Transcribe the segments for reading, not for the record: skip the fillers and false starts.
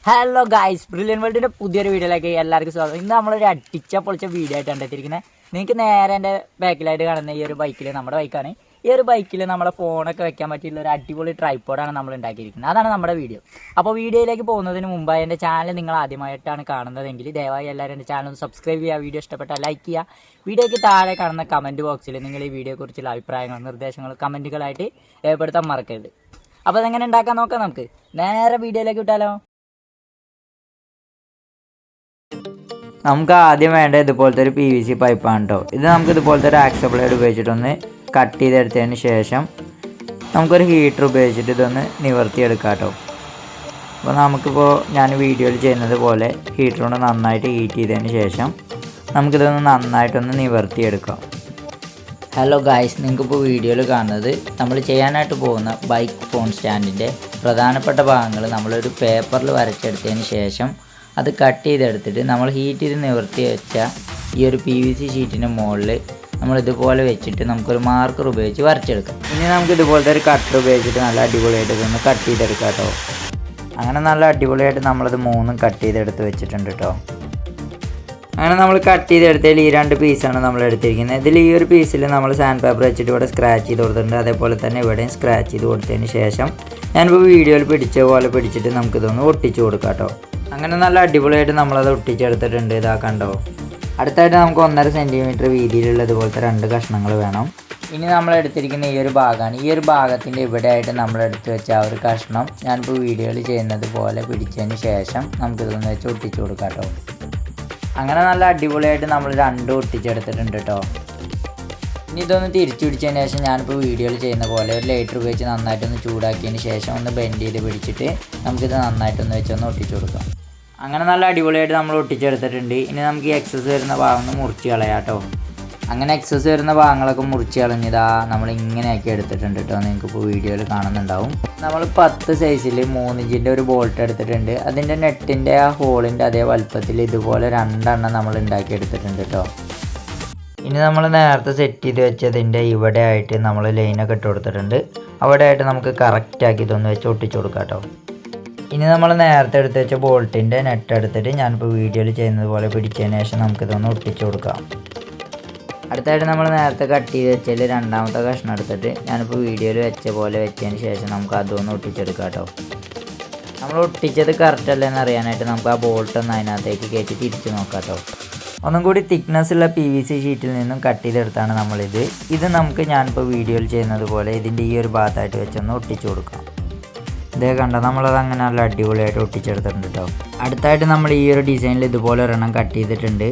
Hello guys, brilliant വേൾഡിൻ്റെ പുതിയൊരു വീഡിയോയിലേക്ക് എല്ലാവർക്കും സ്വാഗതം. ഇന്ന് നമ്മളൊരു അടിച്ച പൊളിച്ച വീഡിയോ ആയിട്ട് കണ്ടെത്തിയിരിക്കുന്നത്. നിങ്ങൾക്ക് നേരെ എൻ്റെ ബാക്കിലായിട്ട് കാണുന്ന ഈ ഒരു ബൈക്കിൽ, നമ്മുടെ ബൈക്കാണ്, ഈ ഒരു ബൈക്കിൽ നമ്മുടെ ഫോണൊക്കെ വെക്കാൻ പറ്റിയുള്ള ഒരു അടിപൊളി ട്രൈപ്പോഡാണ് നമ്മൾ ഉണ്ടാക്കിയിരിക്കുന്നത്. അതാണ് നമ്മുടെ വീഡിയോ. അപ്പോൾ വീഡിയോയിലേക്ക് പോകുന്നതിന് മുമ്പായി എൻ്റെ ചാനൽ നിങ്ങൾ ആദ്യമായിട്ടാണ് കാണുന്നതെങ്കിൽ ദയവായി എല്ലാവരും എൻ്റെ ചാനൽ ഒന്ന് സബ്സ്ക്രൈബ് ചെയ്യുക, വീഡിയോ ഇഷ്ടപ്പെട്ടാൽ ലൈക്ക് ചെയ്യുക. വീഡിയോയ്ക്ക് താഴെ കാണുന്ന കമൻറ്റ് ബോക്സിൽ നിങ്ങൾ ഈ വീഡിയോയെക്കുറിച്ചുള്ള അഭിപ്രായങ്ങൾ, നിർദ്ദേശങ്ങൾ കമൻറ്റുകളായിട്ട് രേഖപ്പെടുത്താൻ മറക്കരുത്. അപ്പോൾ അതെങ്ങനെ ഉണ്ടാക്കാൻ നോക്കാം. നമുക്ക് നേരെ വീഡിയോയിലേക്ക് വിട്ടാലോ. നമുക്ക് ആദ്യം വേണ്ട ഇതുപോലത്തെ ഒരു PVC പൈപ്പാണ് കേട്ടോ. ഇത് നമുക്ക് ഇതുപോലത്തെ ഒരു ആക്സ ബ്ലേഡ് ഉപയോഗിച്ചിട്ടൊന്ന് കട്ട് ചെയ്തെടുത്തതിന് ശേഷം നമുക്കൊരു ഹീറ്റർ ഉപയോഗിച്ചിട്ട് ഇതൊന്ന് നിവർത്തിയെടുക്കാം കേട്ടോ. അപ്പോൾ നമുക്കിപ്പോൾ ഞാൻ വീഡിയോയിൽ ചെയ്യുന്നത് പോലെ ഹീറ്റർ കൊണ്ട് നന്നായിട്ട് ഹീറ്റ് ചെയ്തതിന് ശേഷം നമുക്കിതൊന്ന് നന്നായിട്ടൊന്ന് നിവർത്തിയെടുക്കാം. ഹലോ ഗായ്സ്, നിങ്ങൾക്കിപ്പോൾ വീഡിയോയിൽ കാണുന്നത് നമ്മൾ ചെയ്യാനായിട്ട് പോകുന്ന ബൈക്ക് ഫോൺ സ്റ്റാൻഡിൻ്റെ പ്രധാനപ്പെട്ട ഭാഗങ്ങൾ നമ്മളൊരു പേപ്പറിൽ വരച്ചെടുത്തതിന് ശേഷം അത് കട്ട് ചെയ്തെടുത്തിട്ട് നമ്മൾ ഹീറ്റ് ചെയ്ത് നിവർത്തി വെച്ച ഈ ഒരു PVC ഷീറ്റിൻ്റെ മുകളിൽ നമ്മൾ ഇതുപോലെ വെച്ചിട്ട് നമുക്കൊരു മാർക്കർ ഉപയോഗിച്ച് വരച്ചെടുക്കാം. ഇനി നമുക്ക് ഇതുപോലത്തെ ഒരു കട്ടർ ഉപയോഗിച്ചിട്ട് നല്ല അടിപൊളിയായിട്ട് ഇതൊന്ന് കട്ട് ചെയ്തെടുക്കാം കേട്ടോ. അങ്ങനെ നല്ല അടിപൊളിയായിട്ട് നമ്മളത് മൂന്നും കട്ട് ചെയ്തെടുത്ത് വെച്ചിട്ടുണ്ട് കേട്ടോ. അങ്ങനെ നമ്മൾ കട്ട് ചെയ്തെടുത്തതിൽ ഈ രണ്ട് പീസാണ് നമ്മൾ എടുത്തിരിക്കുന്നത്. ഇതിൽ ഈ ഒരു പീസിൽ നമ്മൾ സാൻഡ് പേപ്പർ വെച്ചിട്ട് ഇവിടെ സ്ക്രാച്ച് ചെയ്ത് കൊടുത്തിട്ടുണ്ട്. അതേപോലെ തന്നെ ഇവിടെയും സ്ക്രാച്ച് ചെയ്ത് കൊടുത്തതിന് ശേഷം ഞാനിപ്പോൾ വീഡിയോയിൽ പിടിച്ച പോലെ പിടിച്ചിട്ട് നമുക്കിതൊന്ന് ഒട്ടിച്ച് കൊടുക്കാം കേട്ടോ. അങ്ങനെ നല്ല അടിപൊളിയായിട്ട് നമ്മളത് ഒട്ടിച്ചെടുത്തിട്ടുണ്ട്. ഇതാ കണ്ടോ. അടുത്തായിട്ട് നമുക്ക് 1.5 സെൻറ്റിമീറ്റർ വീതിയിലുള്ള ഇതുപോലത്തെ 2 കഷ്ണങ്ങൾ വേണം. ഇനി നമ്മൾ എടുത്തിരിക്കുന്ന ഈ ഒരു ഭാഗമാണ്. ഈ ഒരു ഭാഗത്തിൻ്റെ ഇവിടെ ആയിട്ട് നമ്മൾ എടുത്ത് വെച്ച ആ ഒരു കഷ്ണം ഞാനിപ്പോൾ വീഡിയോയിൽ ചെയ്യുന്നത് പോലെ പിടിച്ചതിന് ശേഷം നമുക്കിതൊന്ന് വെച്ച് ഒട്ടിച്ച് കൊടുക്കാം കേട്ടോ. അങ്ങനെ നല്ല അടിപൊളിയായിട്ട് നമ്മൾ 2 ഒട്ടിച്ചെടുത്തിട്ടുണ്ട് കേട്ടോ. ഇനി ഇതൊന്ന് തിരിച്ചു പിടിച്ചതിന് ശേഷം ഞാനിപ്പോൾ വീഡിയോയിൽ ചെയ്യുന്ന പോലെ ഒരു ലൈറ്റർ ഉപയോഗിച്ച് നന്നായിട്ടൊന്ന് ചൂടാക്കിയതിന് ശേഷം ഒന്ന് ബെൻഡ് ചെയ്ത് പിടിച്ചിട്ട് നമുക്കിത് നന്നായിട്ടൊന്ന് വെച്ചൊന്ന് ഒട്ടിച്ചു കൊടുക്കാം. അങ്ങനെ നല്ല അടിപൊളിയായിട്ട് നമ്മൾ ഒട്ടിച്ചെടുത്തിട്ടുണ്ട്. ഇനി നമുക്ക് ഈ എക്സസ് വരുന്ന ഭാഗം ഒന്ന് മുറിച്ച് കളയാം കേട്ടോ. അങ്ങനെ എക്സസ് വരുന്ന ഭാഗങ്ങളൊക്കെ മുറിച്ച് കളഞ്ഞതാ നമ്മൾ ഇങ്ങനെയാക്കി എടുത്തിട്ടുണ്ട് കേട്ടോ. നിങ്ങൾക്കിപ്പോൾ വീഡിയോയിൽ കാണുന്നുണ്ടാവും. നമ്മൾ 10 സൈസിൽ 3 ഇഞ്ചിൻ്റെ ഒരു ബോൾട്ട് എടുത്തിട്ടുണ്ട്. അതിൻ്റെ നെറ്റിൻ്റെ ആ ഹോളിൻ്റെ അതേ വലുപ്പത്തിൽ ഇതുപോലെ 2 എണ്ണം നമ്മൾ ഉണ്ടാക്കി എടുത്തിട്ടുണ്ട് കേട്ടോ. ഇനി നമ്മൾ നേരത്തെ സെറ്റ് ചെയ്ത് വെച്ചതിൻ്റെ ഇവിടെ ആയിട്ട് നമ്മൾ ലൈനൊക്കെ ഇട്ട് കൊടുത്തിട്ടുണ്ട്. അവിടെ ആയിട്ട് നമുക്ക് കറക്റ്റാക്കി ഇതൊന്ന് വെച്ച് ഒട്ടിച്ച് കൊടുക്കാം കേട്ടോ. ഇനി നമ്മൾ നേരത്തെ എടുത്ത് വെച്ച ബോൾട്ടിൻ്റെ നെറ്റ് എടുത്തിട്ട് ഞാനിപ്പോൾ വീഡിയോയിൽ ചെയ്യുന്നത് പോലെ പിടിച്ചതിന് ശേഷം നമുക്കിതൊന്ന് ഒട്ടിച്ച് കൊടുക്കാം. അടുത്തായിട്ട് നമ്മൾ നേരത്തെ കട്ട് ചെയ്ത് വെച്ചതിൽ 2ാമത്തെ കഷ്ണം എടുത്തിട്ട് ഞാനിപ്പോൾ വീഡിയോയിൽ വെച്ച പോലെ വെച്ചതിന് ശേഷം നമുക്ക് അതൊന്ന് ഒട്ടിച്ചെടുക്കാം കേട്ടോ. നമ്മൾ ഒട്ടിച്ചത് കറക്റ്റ് അല്ലെന്ന് അറിയാനായിട്ട് നമുക്ക് ആ ബോൾട്ടൊന്ന് അതിനകത്തേക്ക് കയറ്റി തിരിച്ച് നോക്കാം കേട്ടോ. ഒന്നും കൂടി തിക്നെസ് ഉള്ള PVC ഷീറ്റിൽ നിന്നും കട്ട് ചെയ്തെടുത്താണ് നമ്മളിത്. ഇത് നമുക്ക് ഞാനിപ്പോൾ വീഡിയോയിൽ ചെയ്യുന്നത് പോലെ ഇതിൻ്റെ ഈ ഒരു ഭാഗത്തായിട്ട് വെച്ചൊന്ന് ഒട്ടിച്ചു കൊടുക്കാം. ഇതേ കണ്ടോ, നമ്മളത് അങ്ങനെ നല്ല അടിപൊളിയായിട്ട് ഒട്ടിച്ചെടുത്തിട്ടുണ്ട് കേട്ടോ. അടുത്തായിട്ട് നമ്മൾ ഈ ഒരു ഡിസൈനിൽ ഇതുപോലെ ഒരെണ്ണം കട്ട് ചെയ്തിട്ടുണ്ട്.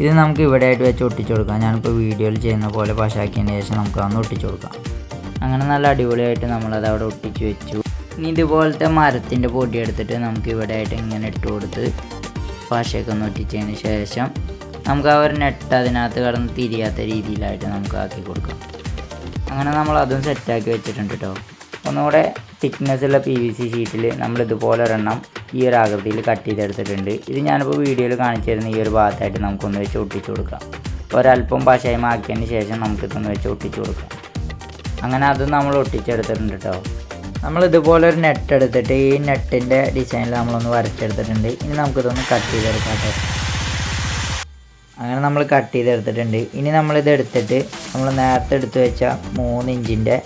ഇത് നമുക്ക് ഇവിടെ ആയിട്ട് വെച്ച് ഒട്ടിച്ചു കൊടുക്കാം. ഞാനിപ്പോൾ വീഡിയോയിൽ ചെയ്യുന്ന പോലെ പശാക്കിയതിന് ശേഷം നമുക്കതൊന്ന് ഒട്ടിച്ചു കൊടുക്കാം. അങ്ങനെ നല്ല അടിപൊളിയായിട്ട് നമ്മളത് അവിടെ ഒട്ടിച്ചു വെച്ചു. ഇനി ഇതുപോലത്തെ മരത്തിൻ്റെ പൊടി എടുത്തിട്ട് നമുക്ക് ഇവിടെ ആയിട്ട് ഇങ്ങനെ ഇട്ട് കൊടുത്ത് പശയൊക്കെ ഒന്ന് ഒട്ടിച്ചതിന് ശേഷം നമുക്ക് ആ ഒരു നെറ്റ് അതിനകത്ത് കിടന്ന് തിരിയാത്ത രീതിയിലായിട്ട് നമുക്ക് ആക്കി കൊടുക്കാം. അങ്ങനെ നമ്മൾ അതും സെറ്റാക്കി വെച്ചിട്ടുണ്ട് കേട്ടോ. ഒന്നുകൂടെ തിക്നെസ്സുള്ള PVC ഷീറ്റിൽ നമ്മൾ ഇതുപോലെ ഒരെണ്ണം ഈ ഒരു ആകൃതിയിൽ കട്ട് ചെയ്തെടുത്തിട്ടുണ്ട്. ഇത് ഞാനിപ്പോൾ വീഡിയോയിൽ കാണിച്ചു തരുന്ന ഈ ഒരു ഭാഗത്തായിട്ട് നമുക്കൊന്ന് വെച്ച് ഒട്ടിച്ചു കൊടുക്കാം. ഒരല്പം പശയും ആക്കിയതിന് ശേഷം നമുക്കിതൊന്ന് വെച്ച് ഒട്ടിച്ചു കൊടുക്കാം. അങ്ങനെ അതും നമ്മൾ ഒട്ടിച്ചെടുത്തിട്ടുണ്ട് കേട്ടോ. നമ്മൾ ഇതുപോലെ ഒരു നെറ്റ് എടുത്തിട്ട് ഈ നെറ്റിൻ്റെ ഡിസൈനിൽ നമ്മളൊന്ന് വരച്ചെടുത്തിട്ടുണ്ട്. ഇനി നമുക്കിതൊന്ന് കട്ട് ചെയ്തെടുക്കാം കേട്ടോ. അങ്ങനെ നമ്മൾ കട്ട് ചെയ്തെടുത്തിട്ടുണ്ട്. ഇനി നമ്മളിത് എടുത്തിട്ട് നമ്മൾ നേരത്തെ എടുത്ത് വെച്ച 3 ഇഞ്ചിൻ്റെ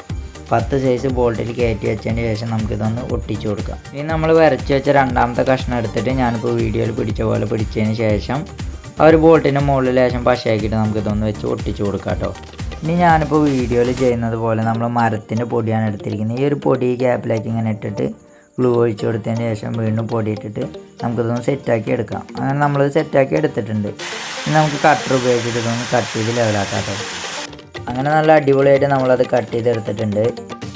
10 സൈസ് ബോൾട്ടിൽ കയറ്റി വെച്ചതിന് ശേഷം നമുക്കിതൊന്ന് ഒട്ടിച്ചു കൊടുക്കാം. ഇനി നമ്മൾ വരച്ച് വെച്ച 2ാമത്തെ കഷ്ണം എടുത്തിട്ട് ഞാനിപ്പോൾ വീഡിയോയിൽ പിടിച്ച പോലെ പിടിച്ചതിന് ശേഷം ആ ഒരു ബോൾട്ടിൻ്റെ മുകളിൽ ലേശം പശയാക്കിയിട്ട് നമുക്കിതൊന്ന് വെച്ച് ഒട്ടിച്ചു കൊടുക്കാം കേട്ടോ. ഇനി ഞാനിപ്പോൾ വീഡിയോയിൽ ചെയ്യുന്നത് പോലെ നമ്മൾ മരത്തിൻ്റെ പൊടിയാണ് എടുത്തിരിക്കുന്നത്. ഈ ഒരു പൊടി ഗ്യാപ്പിലേക്ക് ഇങ്ങനെ ഇട്ടിട്ട് ഗ്ലൂ ഒഴിച്ച് കൊടുത്തതിന് ശേഷം വീണ്ടും പൊടി ഇട്ടിട്ട് നമുക്കിതൊന്ന് സെറ്റാക്കി എടുക്കാം. അങ്ങനെ നമ്മളത് സെറ്റാക്കി എടുത്തിട്ടുണ്ട്. ഇനി നമുക്ക് കട്ടർ ഉപയോഗിച്ചിട്ട് ഇതൊന്ന് കട്ട് ചെയ്ത് ലെവലാക്കാം കേട്ടോ. അങ്ങനെ നല്ല അടിപൊളിയായിട്ട് നമ്മളത് കട്ട് ചെയ്തെടുത്തിട്ടുണ്ട്.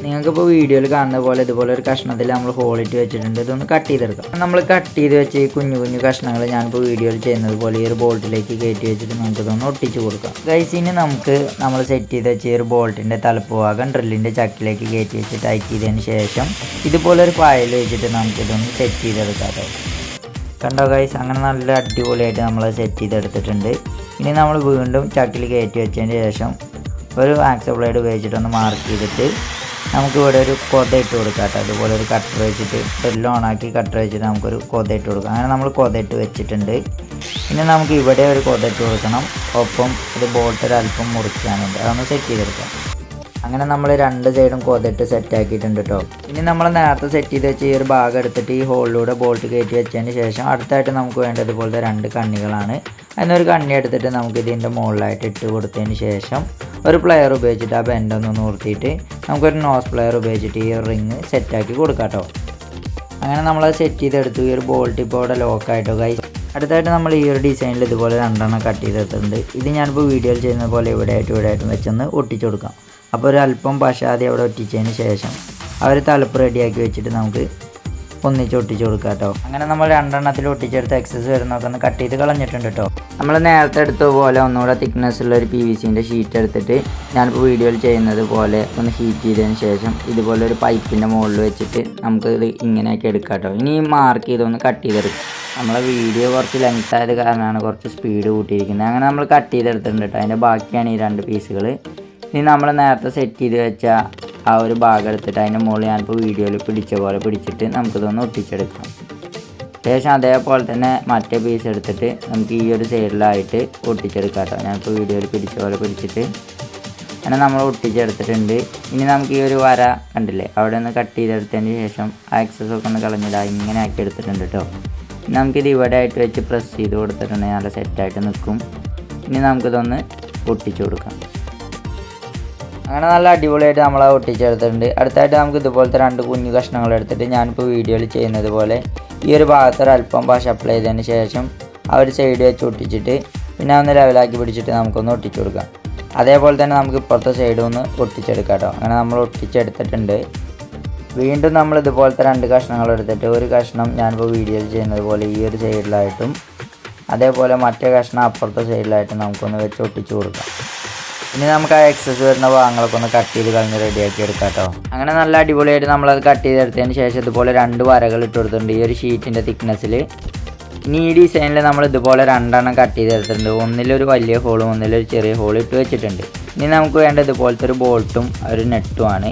നിങ്ങൾക്കിപ്പോൾ വീഡിയോയിൽ കാണുന്ന പോലെ ഇതുപോലെ ഒരു കഷ്ണത്തിൽ നമ്മൾ ഹോളിട്ട് വെച്ചിട്ടുണ്ട്. ഇതൊന്ന് കട്ട് ചെയ്തെടുക്കാം. നമ്മൾ കട്ട് ചെയ്ത് വെച്ച് ഈ കുഞ്ഞു കുഞ്ഞു കഷ്ണങ്ങൾ ഞാനിപ്പോൾ വീഡിയോയിൽ ചെയ്യുന്നത് പോലെ ഈ ഒരു ബോൾട്ടിലേക്ക് കയറ്റി വെച്ചിട്ട് നമുക്കിതൊന്ന് ഒട്ടിച്ച് കൊടുക്കാം. ഗൈസ്, ഇനി നമുക്ക് നമ്മൾ സെറ്റ് ചെയ്ത് വെച്ച ഈ ഒരു ബോൾട്ടിൻ്റെ തലപ്പ് ഭാഗം ഡ്രില്ലിൻ്റെ ചക്കിലേക്ക് കയറ്റി വെച്ച് ടൈറ്റ് ചെയ്തതിന് ശേഷം ഇതുപോലൊരു ഫയൽ വെച്ചിട്ട് നമുക്കിതൊന്ന് സെറ്റ് ചെയ്തെടുക്കാം കേട്ടോ. കണ്ടോ ഗൈസ്, അങ്ങനെ നല്ല അടിപൊളിയായിട്ട് നമ്മൾ സെറ്റ് ചെയ്തെടുത്തിട്ടുണ്ട്. ഇനി നമ്മൾ വീണ്ടും ചക്കിൽ കയറ്റി വെച്ചതിന് ശേഷം ഒരു ആക്സ ബ്ലേഡ് ഉപയോഗിച്ചിട്ടൊന്ന് മാർക്ക് ചെയ്തിട്ട് നമുക്കിവിടെ ഒരു കൊത ഇട്ട് കൊടുക്കാം കേട്ടോ. അതുപോലെ ഒരു കട്ടർ വെച്ചിട്ട് എല്ലാം ഓണാക്കി കട്ടർ വെച്ചിട്ട് നമുക്കൊരു കൊത ഇട്ട് കൊടുക്കാം. അങ്ങനെ നമ്മൾ കൊത ഇട്ട് വെച്ചിട്ടുണ്ട്. ഇനി നമുക്ക് ഇവിടെ ഒരു കൊത ഇട്ട് കൊടുക്കണം. ഒപ്പം ഒരു ബോൾട്ട് ഒരല്പം മുറിക്കാനുണ്ട്, അതൊന്ന് സെറ്റ് ചെയ്തെടുക്കാം. അങ്ങനെ നമ്മൾ രണ്ട് സൈഡും കൊതിട്ട് സെറ്റ് ആക്കിയിട്ടുണ്ട് കേട്ടോ. ഇനി നമ്മൾ നേരത്തെ സെറ്റ് ചെയ്ത് വെച്ച് ഈ ഒരു ഭാഗം എടുത്തിട്ട് ഈ ഹോളിലൂടെ ബോൾട്ട് കയറ്റി വെച്ചതിന് ശേഷം അടുത്തായിട്ട് നമുക്ക് വേണ്ടത് ഇതുപോലത്തെ രണ്ട് കണ്ണികളാണ്. അതിനൊരു കണ്ണി എടുത്തിട്ട് നമുക്ക് ഇതിൻ്റെ മുകളിലായിട്ട് ഇട്ട് കൊടുത്തതിന് ശേഷം ഒരു പ്ലെയർ ഉപയോഗിച്ചിട്ട് ആ ബെൻഡൊന്ന് നിർത്തിയിട്ട് നമുക്കൊരു നോസ് പ്ലെയർ ഉപയോഗിച്ചിട്ട് ഈ ഒരു റിങ് സെറ്റാക്കി കൊടുക്കാം കേട്ടോ. അങ്ങനെ നമ്മളത് സെറ്റ് ചെയ്തെടുത്തു. ഈ ഒരു ബോൾട്ട് ഇപ്പോൾ ഇവിടെ ലോക്കായിട്ടോ ഗൈസ്. അടുത്തായിട്ട് നമ്മൾ ഈ ഒരു ഡിസൈനിൽ ഇതുപോലെ രണ്ടെണ്ണം കട്ട് ചെയ്തെടുത്തിട്ടുണ്ട്. ഇത് ഞാനിപ്പോൾ വീഡിയോയിൽ ചെയ്യുന്ന പോലെ ഇവിടെയായിട്ടും വെച്ചൊന്ന് ഒട്ടിച്ചു കൊടുക്കാം. അപ്പോൾ ഒരു അല്പം പശാതി അവിടെ ഒട്ടിച്ചതിന് ശേഷം അവർ തലപ്പ് റെഡിയാക്കി വെച്ചിട്ട് നമുക്ക് ഒന്നിച്ച് ഒട്ടിച്ച് കൊടുക്കാം കേട്ടോ. അങ്ങനെ നമ്മൾ രണ്ടെണ്ണത്തിൽ ഒട്ടിച്ചെടുത്ത് എക്സസ് വരുന്നൊക്കെ ഒന്ന് കട്ട് ചെയ്ത് കളഞ്ഞിട്ടുണ്ട് കേട്ടോ. നമ്മൾ നേരത്തെ എടുത്ത പോലെ ഒന്നുകൂടെ തിക്നെസ് ഉള്ള ഒരു PVCൻ്റെ ഷീറ്റ് എടുത്തിട്ട് ഞാനിപ്പോൾ വീഡിയോയിൽ ചെയ്യുന്നത് പോലെ ഒന്ന് ഹീറ്റ് ചെയ്തതിന് ശേഷം ഇതുപോലെ ഒരു പൈപ്പിൻ്റെ മുകളിൽ വെച്ചിട്ട് നമുക്ക് ഇത് ഇങ്ങനെയൊക്കെ എടുക്കാം കേട്ടോ. ഇനി മാർക്ക് ചെയ്തൊന്ന് കട്ട് ചെയ്തെടുക്കാം. നമ്മളെ വീഡിയോ കുറച്ച് ലെങ്ത് ആയത് കാരണമാണ് കുറച്ച് സ്പീഡ് കൂട്ടിയിരിക്കുന്നത്. അങ്ങനെ നമ്മൾ കട്ട് ചെയ്തെടുത്തിട്ടുണ്ട് കേട്ടോ. അതിൻ്റെ ബാക്കിയാണ് ഈ രണ്ട് പീസുകൾ. ഇനി നമ്മൾ നേരത്തെ സെറ്റ് ചെയ്ത് വെച്ച ആ ഒരു ഭാഗം എടുത്തിട്ട് അതിൻ്റെ മുകളിൽ ഞാനിപ്പോൾ വീഡിയോയിൽ പിടിച്ച പോലെ പിടിച്ചിട്ട് നമുക്കിതൊന്ന് ഒട്ടിച്ചെടുക്കാം. ശേഷം അതേപോലെ തന്നെ മറ്റേ പീസ് എടുത്തിട്ട് നമുക്ക് ഈ ഒരു സൈഡിലായിട്ട് ഒട്ടിച്ചെടുക്കാം കേട്ടോ. ഞാനിപ്പോൾ വീഡിയോയിൽ പിടിച്ച പോലെ പിടിച്ചിട്ട് അങ്ങനെ നമ്മൾ ഒട്ടിച്ചെടുത്തിട്ടുണ്ട്. ഇനി നമുക്ക് ഈ ഒരു വര കണ്ടില്ലേ, അവിടെ ഒന്ന് കട്ട് ചെയ്തെടുത്തതിന് ശേഷം ആ എക്സസൊക്കെ ഒന്ന് കളഞ്ഞിട്ട് ഇങ്ങനെ ആക്കി എടുത്തിട്ടുണ്ട് കേട്ടോ. ഇനി നമുക്കിത് ഇവിടെ ആയിട്ട് വെച്ച് പ്രസ് ചെയ്ത് കൊടുത്തിട്ടുണ്ടെങ്കിൽ നല്ല സെറ്റായിട്ട് നിൽക്കും. ഇനി നമുക്കിതൊന്ന് ഒട്ടിച്ചു കൊടുക്കാം. അങ്ങനെ നല്ല അടിപൊളിയായിട്ട് നമ്മൾ ഒട്ടിച്ചെടുത്തിട്ടുണ്ട്. അടുത്തായിട്ട് നമുക്ക് ഇതുപോലത്തെ രണ്ട് കുഞ്ഞു കഷ്ണങ്ങൾ എടുത്തിട്ട് ഞാനിപ്പോൾ വീഡിയോയിൽ ചെയ്യുന്നത് പോലെ ഈ ഒരു ഭാഗത്ത് ഒരല്പം പശ അപ്ലൈ ചെയ്തതിന് ശേഷം ആ ഒരു സൈഡ് വെച്ച് ഒട്ടിച്ചിട്ട് പിന്നെ ഒന്ന് ലെവലാക്കി പിടിച്ചിട്ട് നമുക്കൊന്ന് ഒട്ടിച്ചു കൊടുക്കാം. അതേപോലെ തന്നെ നമുക്ക് ഇപ്പുറത്തെ സൈഡും ഒന്ന് ഒട്ടിച്ചെടുക്കാം കേട്ടോ. അങ്ങനെ നമ്മൾ ഒട്ടിച്ചെടുത്തിട്ടുണ്ട്. വീണ്ടും നമ്മൾ ഇതുപോലത്തെ രണ്ട് കഷ്ണങ്ങൾ എടുത്തിട്ട് ഒരു കഷ്ണം ഞാനിപ്പോൾ വീഡിയോയിൽ ചെയ്യുന്നത് പോലെ ഈ ഒരു സൈഡിലായിട്ടും അതേപോലെ മറ്റേ കഷ്ണം അപ്പുറത്തെ സൈഡിലായിട്ടും നമുക്കൊന്ന് വെച്ച് ഒട്ടിച്ചു കൊടുക്കാം. ഇനി നമുക്ക് ആ എക്സസ് വരുന്ന ഭാഗങ്ങളൊക്കെ ഒന്ന് കട്ട് ചെയ്ത് കളഞ്ഞ് റെഡിയാക്കി എടുക്കാം കേട്ടോ. അങ്ങനെ നല്ല അടിപൊളിയായിട്ട് നമ്മളത് കട്ട് ചെയ്തെടുത്തതിന് ശേഷം ഇതുപോലെ രണ്ട് വരകൾ ഇട്ട് കൊടുത്തിട്ടുണ്ട് ഈ ഒരു ഷീറ്റിൻ്റെ തിക്നെസ്സിൽ. ഇനി ഈ ഡിസൈനിൽ നമ്മൾ ഇതുപോലെ രണ്ടെണ്ണം കട്ട് ചെയ്തെടുത്തിട്ടുണ്ട്. ഒന്നിലൊരു വലിയ ഹോളും ഒന്നിലൊരു ചെറിയ ഹോൾ ഇട്ട് വെച്ചിട്ടുണ്ട്. ഇനി നമുക്ക് വേണ്ട ഇതുപോലത്തെ ഒരു ബോൾട്ടും ഒരു നെട്ടുമാണ്.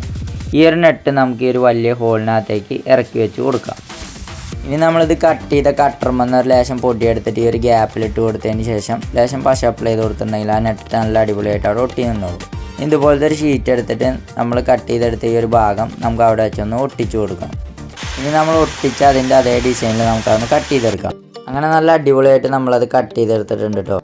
ഈ ഒരു നെട്ട് നമുക്ക് ഈ ഒരു വലിയ ഹോളിനകത്തേക്ക് ഇറക്കി വെച്ച് കൊടുക്കാം. ഇനി നമ്മളിത് കട്ട് ചെയ്ത കട്ടറുമെന്ന് ഒരു ലേശം പൊടിയെടുത്തിട്ട് ഈ ഒരു ഗ്യാപ്പിലിട്ട് കൊടുത്തതിന് ശേഷം ലേശം പശ അപ്ലൈ ചെയ്ത് കൊടുത്തിട്ടുണ്ടെങ്കിൽ ആ നെറ്റ് നല്ല അടിപൊളിയായിട്ട് അവിടെ ഒട്ടി നിന്നോളൂ. ഇതുപോലത്തെ ഒരു ഷീറ്റ് എടുത്തിട്ട് നമ്മൾ കട്ട് ചെയ്തെടുത്ത ഈ ഒരു ഭാഗം നമുക്ക് അവിടെ വെച്ചൊന്ന് ഒട്ടിച്ചു കൊടുക്കാം. ഇനി നമ്മൾ ഒട്ടിച്ച അതിൻ്റെ അതേ ഡിസൈനിൽ നമുക്കതൊന്ന് കട്ട് ചെയ്തെടുക്കാം. അങ്ങനെ നല്ല അടിപൊളിയായിട്ട് നമ്മളത് കട്ട് ചെയ്തെടുത്തിട്ടുണ്ട് കേട്ടോ.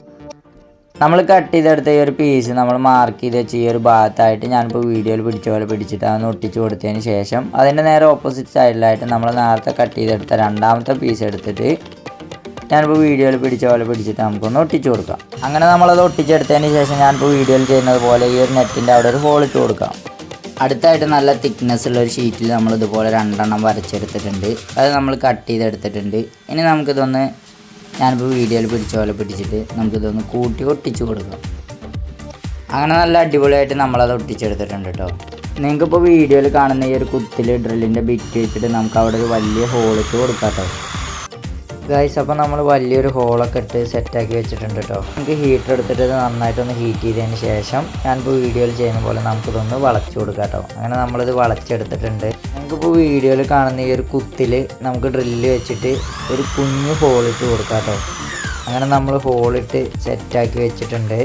നമ്മൾ കട്ട് ചെയ്തെടുത്ത ഈ ഒരു പീസ് നമ്മൾ മാർക്ക് ചെയ്ത് വെച്ച് ഈ ഒരു ഭാഗത്തായിട്ട് ഞാനിപ്പോൾ വീഡിയോയിൽ പിടിച്ച പോലെ പിടിച്ചിട്ട് അതൊന്ന് ഒട്ടിച്ച് കൊടുത്തതിന് ശേഷം അതിൻ്റെ നേരെ ഓപ്പോസിറ്റ് സൈഡിലായിട്ട് നമ്മൾ നേരത്തെ കട്ട് ചെയ്തെടുത്ത രണ്ടാമത്തെ പീസ് എടുത്തിട്ട് ഞാനിപ്പോൾ വീഡിയോയിൽ പിടിച്ച പോലെ പിടിച്ചിട്ട് നമുക്കൊന്ന് ഒട്ടിച്ച് കൊടുക്കാം. അങ്ങനെ നമ്മളത് ഒട്ടിച്ചെടുത്തതിന് ശേഷം ഞാനിപ്പോൾ വീഡിയോയിൽ ചെയ്യുന്നത് പോലെ ഈ ഒരു നെറ്റിൻ്റെ അവിടെ ഒരു ഹോൾ ഇട്ട് കൊടുക്കാം. അടുത്തായിട്ട് നല്ല തിക്നെസ് ഉള്ള ഒരു ഷീറ്റിൽ നമ്മൾ ഇതുപോലെ രണ്ടെണ്ണം വരച്ചെടുത്തിട്ടുണ്ട്. അത് നമ്മൾ കട്ട് ചെയ്തെടുത്തിട്ടുണ്ട്. ഇനി നമുക്കിതൊന്ന് ഞാനിപ്പോൾ വീഡിയോയിൽ പിടിച്ച പോലെ പിടിച്ചിട്ട് നമുക്കിതൊന്ന് കൂട്ടി ഒട്ടിച്ച് കൊടുക്കാം. അങ്ങനെ നല്ല അടിപൊളിയായിട്ട് നമ്മളത് ഒട്ടിച്ചെടുത്തിട്ടുണ്ട് കേട്ടോ. നിങ്ങൾക്കിപ്പോൾ വീഡിയോയിൽ കാണുന്ന ഈ ഒരു കുത്തിൽ ഡ്രില്ലിൻ്റെ ബിറ്റ് വെച്ചിട്ട് നമുക്ക് അവിടെ ഒരു വലിയ ഹോളിട്ട് കൊടുക്കാം കേട്ടോ ഗൈസ്. അപ്പോൾ നമ്മൾ വലിയൊരു ഹോളൊക്കെ ഇട്ട് സെറ്റാക്കി വെച്ചിട്ടുണ്ട് കേട്ടോ. നമുക്ക് ഹീറ്റർ എടുത്തിട്ട് ഇത് നന്നായിട്ടൊന്ന് ഹീറ്റ് ചെയ്തതിന് ശേഷം ഞാനിപ്പോൾ വീഡിയോയിൽ ചെയ്യുന്ന പോലെ നമുക്കിതൊന്ന് വളച്ച് കൊടുക്കാം കേട്ടോ. അങ്ങനെ നമ്മളിത് വളച്ചെടുത്തിട്ടുണ്ട്. നമുക്കിപ്പോൾ വീഡിയോയിൽ കാണുന്ന ഈ ഒരു കുത്തിൽ നമുക്ക് ഡ്രില്ല് വെച്ചിട്ട് ഒരു കുഞ്ഞു ഹോളിട്ട് കൊടുക്കാം കേട്ടോ. അങ്ങനെ നമ്മൾ ഹോളിട്ട് സെറ്റാക്കി വെച്ചിട്ടുണ്ട്.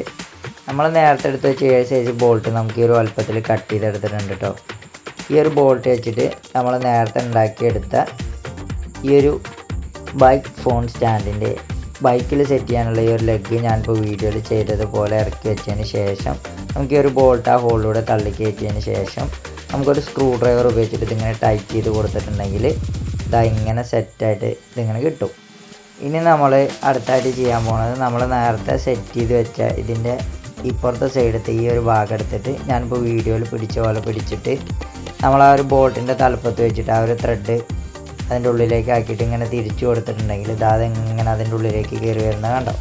നമ്മൾ നേരത്തെ എടുത്ത് വെച്ച് 7 സൈസ് ബോൾട്ട് നമുക്ക് ഈ ഒരു വലുപ്പത്തിൽ കട്ട് ചെയ്തെടുത്തിട്ടുണ്ട് കേട്ടോ. ഈ ഒരു ബോൾട്ട് വെച്ചിട്ട് നമ്മൾ നേരത്തെ ഉണ്ടാക്കിയെടുത്ത ഈ ഒരു ബൈക്ക് ഫോൺ സ്റ്റാൻഡിൻ്റെ ബൈക്കിൽ സെറ്റ് ചെയ്യാനുള്ള ഈ ഒരു ലെഗ് ഞാനിപ്പോൾ വീഡിയോയിൽ ചെയ്തതുപോലെ ഇറക്കി വെച്ചതിന് ശേഷം നമുക്ക് ഈ ഒരു ബോൾട്ട് ആ ഹോളിലൂടെ തള്ളി കയറ്റിയതിന് ശേഷം നമുക്കൊരു സ്ക്രൂ ഡ്രൈവർ ഉപയോഗിച്ചിട്ട് ഇതിങ്ങനെ ടൈറ്റ് ചെയ്ത് കൊടുത്തിട്ടുണ്ടെങ്കിൽ ഇതാ ഇങ്ങനെ സെറ്റായിട്ട് ഇതിങ്ങനെ കിട്ടും. ഇനി നമ്മൾ അടുത്തായിട്ട് ചെയ്യാൻ പോകുന്നത് നമ്മൾ നേരത്തെ സെറ്റ് ചെയ്ത് വെച്ച ഇതിൻ്റെ ഇപ്പുറത്തെ സൈഡത്തെ ഈ ഒരു ഭാഗം എടുത്തിട്ട് ഞാനിപ്പോൾ വീഡിയോയിൽ പിടിച്ച പോലെ പിടിച്ചിട്ട് നമ്മൾ ആ ഒരു ബോൾട്ടിൻ്റെ തലപ്പത്ത് വെച്ചിട്ട് ആ ഒരു ത്രെഡ് അതിൻ്റെ ഉള്ളിലേക്ക് ആക്കിയിട്ട് ഇങ്ങനെ തിരിച്ചു കൊടുത്തിട്ടുണ്ടെങ്കിൽ ഇതെങ്ങനെ അതിൻ്റെ ഉള്ളിലേക്ക് കയറി വരുന്നത് കണ്ടോ.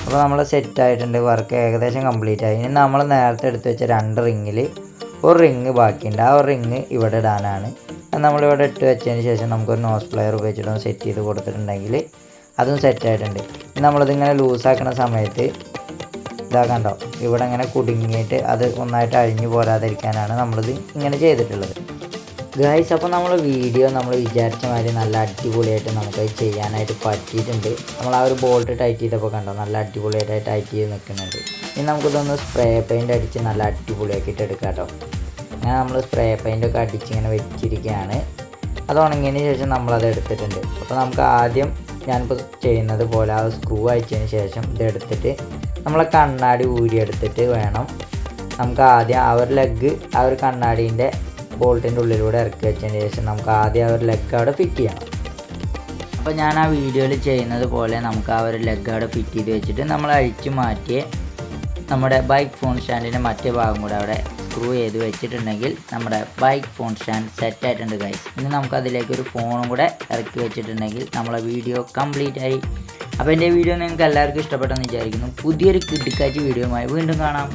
അപ്പോൾ നമ്മൾ സെറ്റായിട്ടുണ്ട്. വർക്ക് ഏകദേശം കംപ്ലീറ്റ് ആയി. ഇനി നമ്മൾ നേരത്തെ എടുത്ത് വെച്ച 2 റിങ്ങിൽ ഒരു റിങ് ബാക്കിയുണ്ട്. ആ ഒരു റിങ് ഇവിടെ ഇടാനാണ്. അത് നമ്മളിവിടെ ഇട്ട് വെച്ചതിന് ശേഷം നമുക്കൊരു നോസ് പ്ലെയർ ഉപയോഗിച്ചിട്ടൊന്ന് സെറ്റ് ചെയ്ത് കൊടുത്തിട്ടുണ്ടെങ്കിൽ അതും സെറ്റായിട്ടുണ്ട്. ഇനി നമ്മളിതിങ്ങനെ ലൂസാക്കുന്ന സമയത്ത് ഇതാ കണ്ടോ, ഇവിടെ ഇങ്ങനെ കുടുങ്ങിയിട്ട് അത് ഒന്നായിട്ട് അഴിഞ്ഞു പോരാതിരിക്കാനാണ് നമ്മളിത് ഇങ്ങനെ ചെയ്തിട്ടുള്ളത് ഗൈസ്. അപ്പോൾ നമ്മൾ വീഡിയോ നമ്മൾ വിചാരിച്ച മാതിരി നല്ല അടിപൊളിയായിട്ട് നമുക്കത് ചെയ്യാനായിട്ട് പറ്റിയിട്ടുണ്ട്. നമ്മൾ ആ ഒരു ബോൾട്ട് ടൈറ്റ് ചെയ്തപ്പോൾ കണ്ടോ നല്ല അടിപൊളിയായിട്ട് ടൈറ്റ് ചെയ്ത് നിൽക്കുന്നുണ്ട്. ഇനി നമുക്കിതൊന്ന് സ്പ്രേ പെയിൻ്റ് അടിച്ച് നല്ല അടിപൊളിയാക്കിയിട്ട് എടുക്കാം കേട്ടോ. അങ്ങനെ നമ്മൾ സ്പ്രേ പെയിൻ്റൊക്കെ അടിച്ച് ഇങ്ങനെ വെച്ചിരിക്കുകയാണ്. അത് ഉണങ്ങിയതിന് ശേഷം നമ്മളത് എടുത്തിട്ടുണ്ട്. അപ്പോൾ നമുക്ക് ആദ്യം ഞാനിപ്പോൾ ചെയ്യുന്നത് പോലെ ആ സ്ക്രൂ അയച്ചതിന് ശേഷം ഇതെടുത്തിട്ട് നമ്മളെ കണ്ണാടി ഊരിയെടുത്തിട്ട് വേണം നമുക്ക് ആദ്യം ആ ഒരു ലെഗ് ആ ഒരു കണ്ണാടീൻ്റെ ബോൾട്ടിൻ്റെ ഉള്ളിലൂടെ ഇറക്കി വെച്ചതിന് ശേഷം നമുക്ക് ആദ്യം ആ ഒരു ലെഗ് അവിടെ ഫിറ്റ് ചെയ്യണം. അപ്പോൾ ഞാൻ ആ വീഡിയോയിൽ ചെയ്യുന്നത് പോലെ നമുക്ക് ആ ഒരു ലെഗ് അവിടെ ഫിറ്റ് ചെയ്ത് വെച്ചിട്ട് നമ്മൾ അഴിച്ചു മാറ്റിയ നമ്മുടെ ബൈക്ക് ഫോൺ സ്റ്റാൻഡിൻ്റെ മറ്റേ ഭാഗം കൂടെ അവിടെ സ്ക്രൂ ചെയ്ത് വെച്ചിട്ടുണ്ടെങ്കിൽ നമ്മുടെ ബൈക്ക് ഫോൺ സ്റ്റാൻഡ് സെറ്റ് ആയിട്ടുണ്ട് ഗൈസ്. ഇനി നമുക്കതിലേക്ക് ഒരു ഫോണും കൂടെ ഇറക്കി വെച്ചിട്ടുണ്ടെങ്കിൽ നമ്മളെ വീഡിയോ കംപ്ലീറ്റ് ആയി. അപ്പോൾ എൻ്റെ വീഡിയോ നിങ്ങൾക്ക് എല്ലാവർക്കും ഇഷ്ടപ്പെട്ടെന്ന് വിചാരിക്കുന്നു. പുതിയൊരു കിടുക്കാച്ചി വീഡിയോയുമായി വീണ്ടും കാണാം.